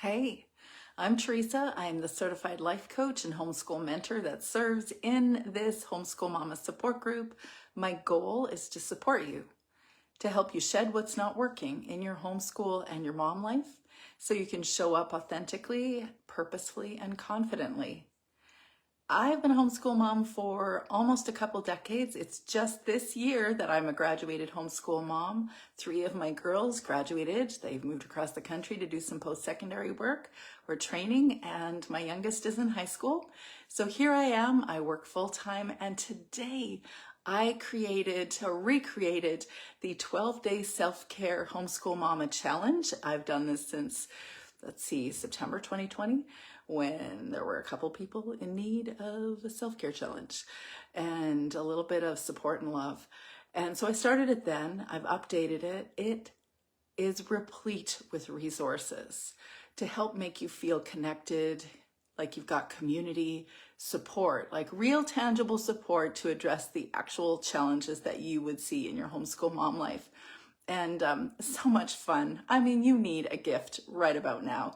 Hey, I'm Teresa. I'm the certified life coach and homeschool mentor that serves in this Homeschool Mama Support Group. My goal is to support you, to help you shed what's not working in your homeschool and your mom life so you can show up authentically, purposefully, and confidently. I've been a homeschool mom for almost a couple decades. It's just this year that I'm a graduated homeschool mom. 3 of my girls graduated. They've moved across the country to do some post-secondary work or training, and my youngest is in high school. So here I am. I work full-time, and today I recreated the 12-day self-care homeschool mama challenge. I've done this since, September 2020. When there were a couple people in need of a self-care challenge and a little bit of support and love. And so I started it then. I've updated it. It is replete with resources to help make you feel connected, like you've got community support, like real tangible support to address the actual challenges that you would see in your homeschool mom life. And so much fun. I mean, you need a gift right about now,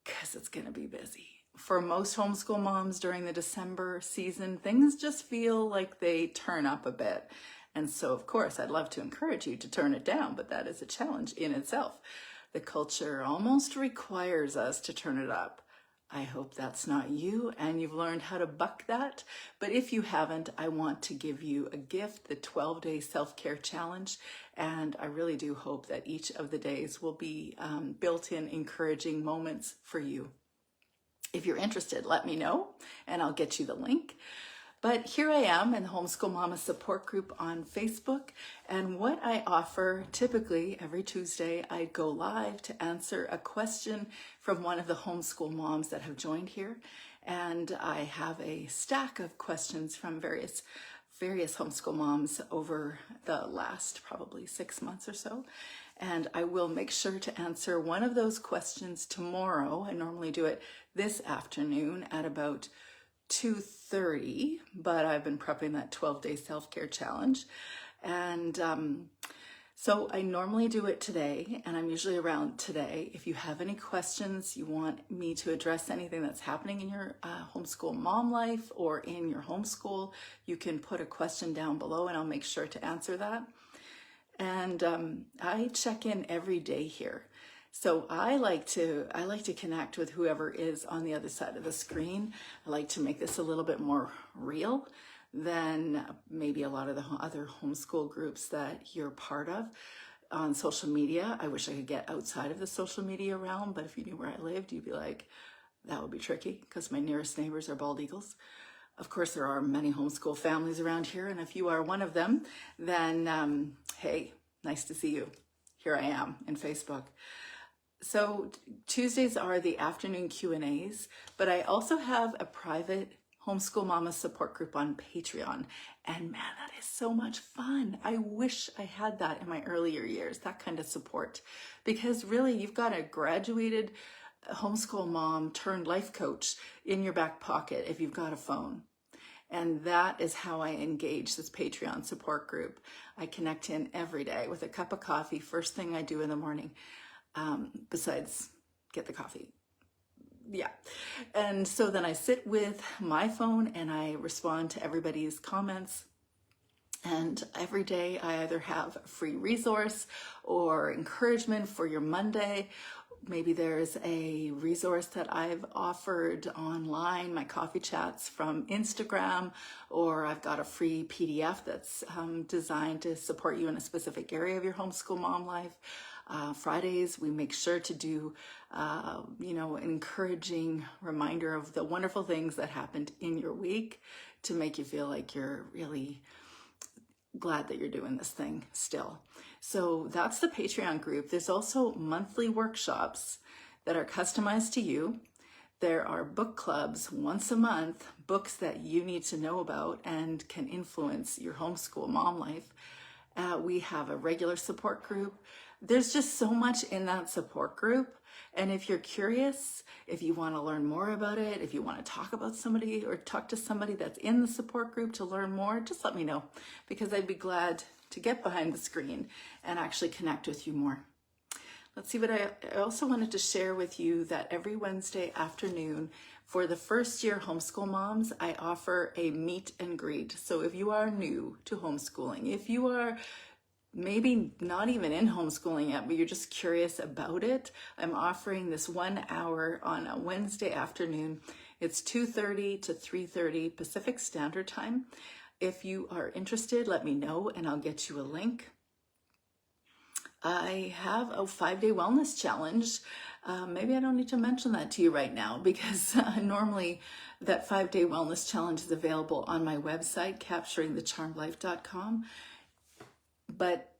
because it's going to be busy. For most homeschool moms during the December season, things just feel like they turn up a bit. And so, of course, I'd love to encourage you to turn it down, but that is a challenge in itself. The culture almost requires us to turn it up. I hope that's not you and you've learned how to buck that. But if you haven't, I want to give you a gift, the 12-day self-care challenge. And I really do hope that each of the days will be built-in encouraging moments for you. If you're interested, let me know and I'll get you the link. But here I am in the Homeschool Mama Support Group on Facebook, and what I offer, typically every Tuesday, I go live to answer a question from one of the homeschool moms that have joined here, and I have a stack of questions from various homeschool moms over the last probably 6 months or so, and I will make sure to answer one of those questions tomorrow. I normally do it this afternoon at about 2:30, but I've been prepping that 12-day self-care challenge. And so I normally do it today, and I'm usually around today. If you have any questions, you want me to address anything that's happening in your homeschool mom life or in your homeschool, you can put a question down below and I'll make sure to answer that. And I check in every day here. So I like to connect with whoever is on the other side of the screen. I like to make this a little bit more real than maybe a lot of the other homeschool groups that you're part of on social media. I wish I could get outside of the social media realm, but if you knew where I lived, you'd be like, that would be tricky because my nearest neighbors are bald eagles. Of course, there are many homeschool families around here, and if you are one of them, then hey, nice to see you. Here I am in Facebook. So Tuesdays are the afternoon Q&As, but I also have a private Homeschool Mama Support Group on Patreon. And man, that is so much fun. I wish I had that in my earlier years, that kind of support. Because really, you've got a graduated homeschool mom turned life coach in your back pocket if you've got a phone. And that is how I engage this Patreon support group. I connect in every day with a cup of coffee, first thing I do in the morning. Besides get the coffee. Yeah. And so then I sit with my phone and I respond to everybody's comments. And every day I either have a free resource or encouragement for your Monday. Maybe there's a resource that I've offered online, my coffee chats from Instagram, or I've got a free PDF that's designed to support you in a specific area of your homeschool mom life. Fridays, we make sure to do, an encouraging reminder of the wonderful things that happened in your week to make you feel like you're really glad that you're doing this thing still. So that's the Patreon group. There's also monthly workshops that are customized to you. There are book clubs once a month, books that you need to know about and can influence your homeschool mom life. We have a regular support group. There's just so much in that support group. And if you're curious, if you want to learn more about it, if you want to talk about somebody or talk to somebody that's in the support group to learn more, just let me know, because I'd be glad to get behind the screen and actually connect with you more. Let's see, but I also wanted to share with you that every Wednesday afternoon for the first year homeschool moms, I offer a meet and greet. So if you are new to homeschooling, if you are maybe not even in homeschooling yet, but you're just curious about it, I'm offering this 1 hour on a Wednesday afternoon. It's 2:30 to 3:30 Pacific Standard Time. If you are interested, let me know and I'll get you a link. I have a 5-day wellness challenge. Maybe I don't need to mention that to you right now because normally that 5-day wellness challenge is available on my website, capturingthecharmedlife.com. But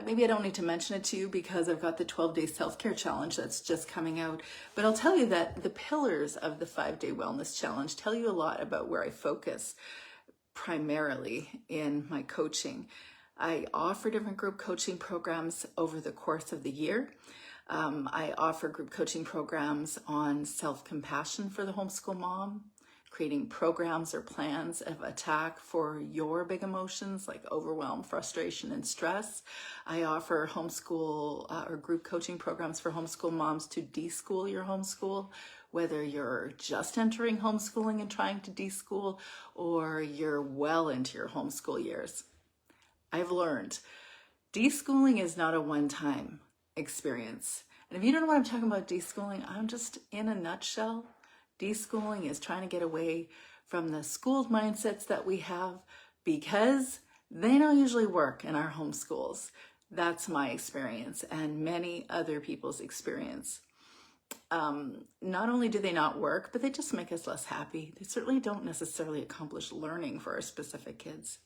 maybe I don't need to mention it to you because I've got the 12-day self-care challenge that's just coming out. But I'll tell you that the pillars of the 5-day wellness challenge tell you a lot about where I focus primarily in my coaching. I offer different group coaching programs over the course of the year. I offer group coaching programs on self-compassion for the homeschool mom, creating programs or plans of attack for your big emotions like overwhelm, frustration, and stress. I offer homeschool or group coaching programs for homeschool moms to deschool your homeschool, whether you're just entering homeschooling and trying to deschool or you're well into your homeschool years. I've learned deschooling is not a one-time experience. And if you don't know what I'm talking about deschooling, I'm just in a nutshell. Deschooling is trying to get away from the schooled mindsets that we have because they don't usually work in our homeschools. That's my experience and many other people's experience. Not only do they not work, but they just make us less happy. They certainly don't necessarily accomplish learning for our specific kids.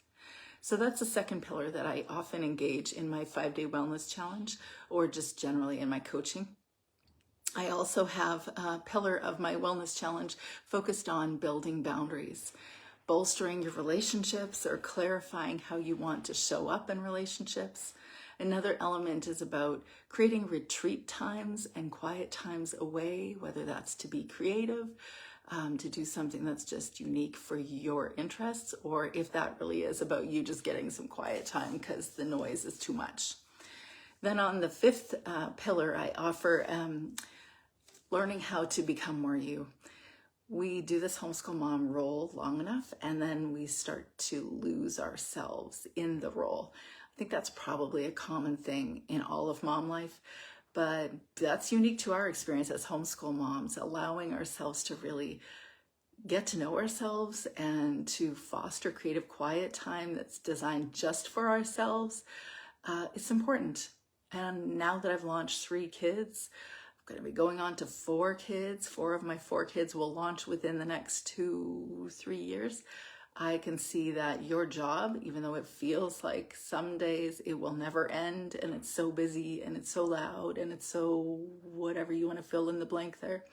So that's the second pillar that I often engage in my 5-day wellness challenge or just generally in my coaching. I also have a pillar of my wellness challenge focused on building boundaries, bolstering your relationships or clarifying how you want to show up in relationships. Another element is about creating retreat times and quiet times away, whether that's to be creative, to do something that's just unique for your interests, or if that really is about you just getting some quiet time because the noise is too much. Then on the fifth pillar, I offer learning how to become more you. We do this homeschool mom role long enough, and then we start to lose ourselves in the role. I think that's probably a common thing in all of mom life, but that's unique to our experience as homeschool moms, allowing ourselves to really get to know ourselves and to foster creative quiet time that's designed just for ourselves. It's important. And now that I've launched 3 kids, I'm going to be going on to 4 kids. 4 of my 4 kids will launch within the next 2-3 years. I can see that your job, even though it feels like some days it will never end and it's so busy and it's so loud and it's so whatever you want to fill in the blank there,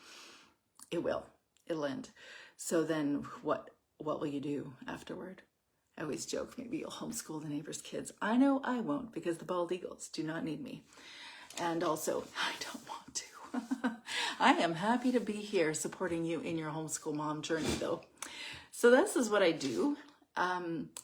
it will. It'll end. So then what will you do afterward? I always joke, maybe you'll homeschool the neighbor's kids. I know I won't because the bald eagles do not need me. And also, I don't want to. I am happy to be here supporting you in your homeschool mom journey though. So this is what I do.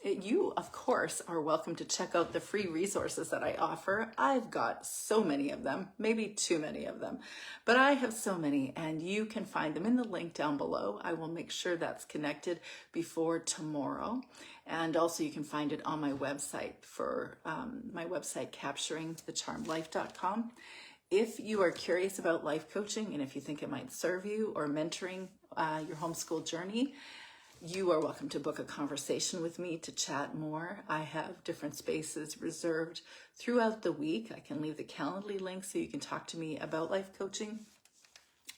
You, of course, are welcome to check out the free resources that I offer. I've got so many of them, maybe too many of them, but I have so many, and you can find them in the link down below. I will make sure that's connected before tomorrow. And also you can find it on my website for my website, capturingthecharmedlife.com. If you are curious about life coaching and if you think it might serve you or mentoring your homeschool journey, you are welcome to book a conversation with me to chat more. I have different spaces reserved throughout the week. I can leave the Calendly link so you can talk to me about life coaching.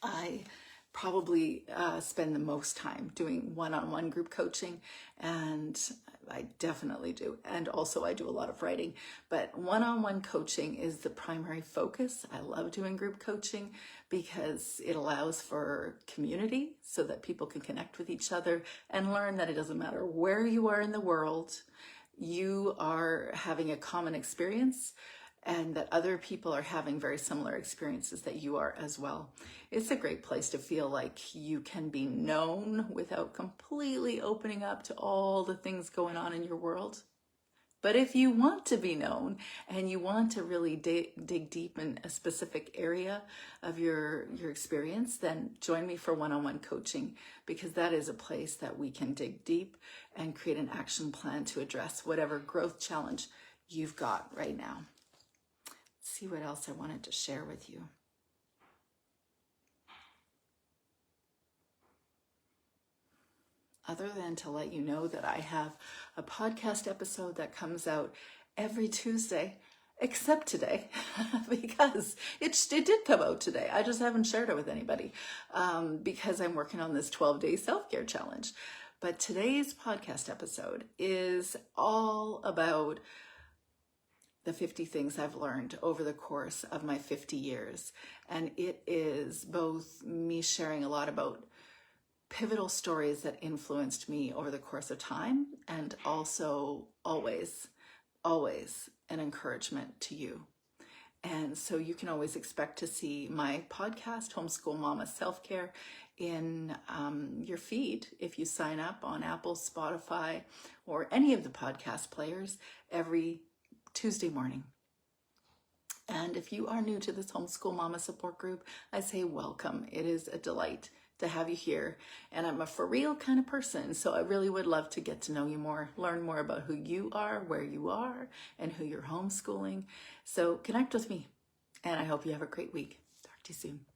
I probably spend the most time doing one-on-one group coaching, and I definitely do. And also I do a lot of writing, but one-on-one coaching is the primary focus. I love doing group coaching because it allows for community so that people can connect with each other and learn that it doesn't matter where you are in the world, you are having a common experience and that other people are having very similar experiences that you are as well. It's a great place to feel like you can be known without completely opening up to all the things going on in your world. But if you want to be known and you want to really dig deep in a specific area of your experience, then join me for one-on-one coaching, because that is a place that we can dig deep and create an action plan to address whatever growth challenge you've got right now. Let's see what else I wanted to share with you. Other than to let you know that I have a podcast episode that comes out every Tuesday, except today, because it did come out today. I just haven't shared it with anybody because I'm working on this 12-day self-care challenge. But today's podcast episode is all about the 50 things I've learned over the course of my 50 years. And it is both me sharing a lot about pivotal stories that influenced me over the course of time, and also always an encouragement to you. And so you can always expect to see my podcast, Homeschool Mama Self-Care, in your feed if you sign up on Apple, Spotify, or any of the podcast players every Tuesday morning. And if you are new to this Homeschool Mama Support Group, I say welcome. It is a delight to have you here. And I'm a for real kind of person, so I really would love to get to know you more, learn more about who you are, where you are, and who you're homeschooling. So connect with me, and I hope you have a great week. Talk to you soon.